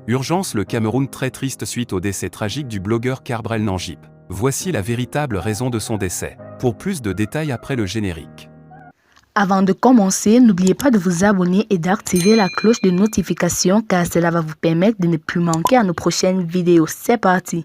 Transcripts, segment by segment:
Urgence, le Cameroun très triste suite au décès tragique du blogueur Cabrel Nangip. Voici la véritable raison de son décès. Pour plus de détails après le générique. Avant de commencer, n'oubliez pas de vous abonner et d'activer la cloche de notification car cela va vous permettre de ne plus manquer à nos prochaines vidéos. C'est parti!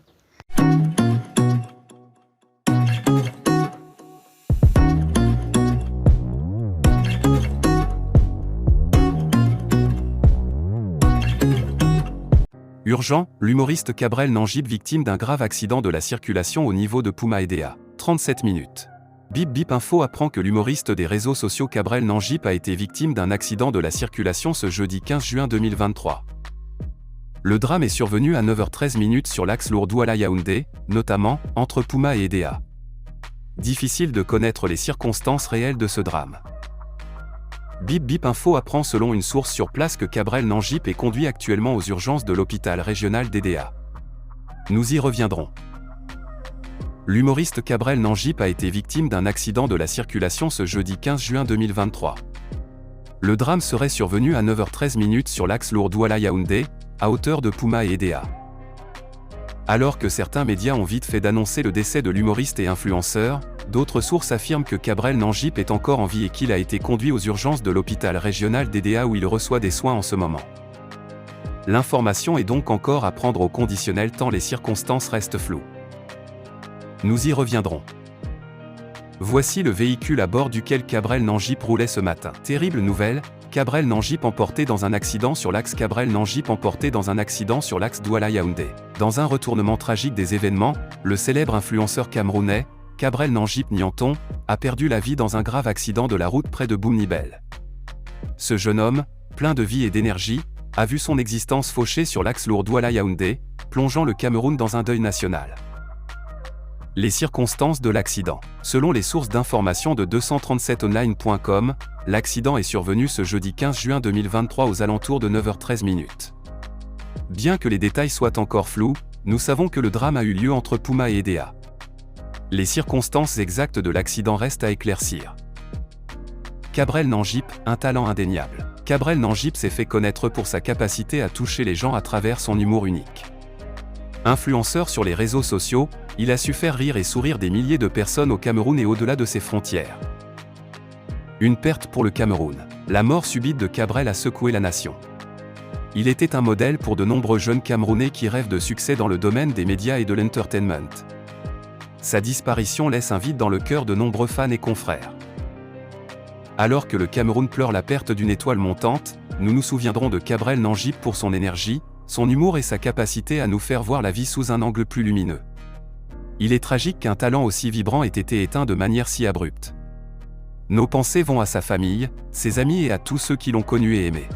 Urgent, l'humoriste Cabrel Nangip victime d'un grave accident de la circulation au niveau de Puma Edea. 37 minutes. Bip Bip Info apprend que l'humoriste des réseaux sociaux Cabrel Nangip a été victime d'un accident de la circulation ce jeudi 15 juin 2023. Le drame est survenu à 9h13 sur l'axe Lour-Douala-Yaoundé, notamment entre Puma et Edea. Difficile de connaître les circonstances réelles de ce drame. Bip Bip Info apprend selon une source sur place que Cabrel Nangip est conduit actuellement aux urgences de l'hôpital régional d'Edea. Nous y reviendrons. L'humoriste Cabrel Nangip a été victime d'un accident de la circulation ce jeudi 15 juin 2023. Le drame serait survenu à 9h13 sur l'axe Lour-Douala-Yaoundé, à hauteur de Puma et Edea. Alors que certains médias ont vite fait d'annoncer le décès de l'humoriste et influenceur, d'autres sources affirment que Cabrel Nangip est encore en vie et qu'il a été conduit aux urgences de l'hôpital régional d'Edea où il reçoit des soins en ce moment. L'information est donc encore à prendre au conditionnel tant les circonstances restent floues. Nous y reviendrons. Voici le véhicule à bord duquel Cabrel Nangip roulait ce matin. Terrible nouvelle, Cabrel Nangip emporté dans un accident sur l'axe Cabrel Nangip emporté dans un accident sur l'axe Douala-Yaoundé. Dans un retournement tragique des événements, le célèbre influenceur camerounais, Cabrel Nangip Nianton, a perdu la vie dans un grave accident de la route près de Boumnibel. Ce jeune homme, plein de vie et d'énergie, a vu son existence fauchée sur l'axe Lour-Douala-Yaoundé, plongeant le Cameroun dans un deuil national. Les circonstances de l'accident. Selon les sources d'information de 237online.com, l'accident est survenu ce jeudi 15 juin 2023 aux alentours de 9h13. Bien que les détails soient encore flous, nous savons que le drame a eu lieu entre Puma et Edea. Les circonstances exactes de l'accident restent à éclaircir. Cabrel Nangip, un talent indéniable. Cabrel Nangip s'est fait connaître pour sa capacité à toucher les gens à travers son humour unique. Influenceur sur les réseaux sociaux, il a su faire rire et sourire des milliers de personnes au Cameroun et au-delà de ses frontières. Une perte pour le Cameroun. La mort subite de Cabrel a secoué la nation. Il était un modèle pour de nombreux jeunes Camerounais qui rêvent de succès dans le domaine des médias et de l'entertainment. Sa disparition laisse un vide dans le cœur de nombreux fans et confrères. Alors que le Cameroun pleure la perte d'une étoile montante, nous nous souviendrons de Cabrel Nangip pour son énergie, son humour et sa capacité à nous faire voir la vie sous un angle plus lumineux. Il est tragique qu'un talent aussi vibrant ait été éteint de manière si abrupte. Nos pensées vont à sa famille, ses amis et à tous ceux qui l'ont connu et aimé.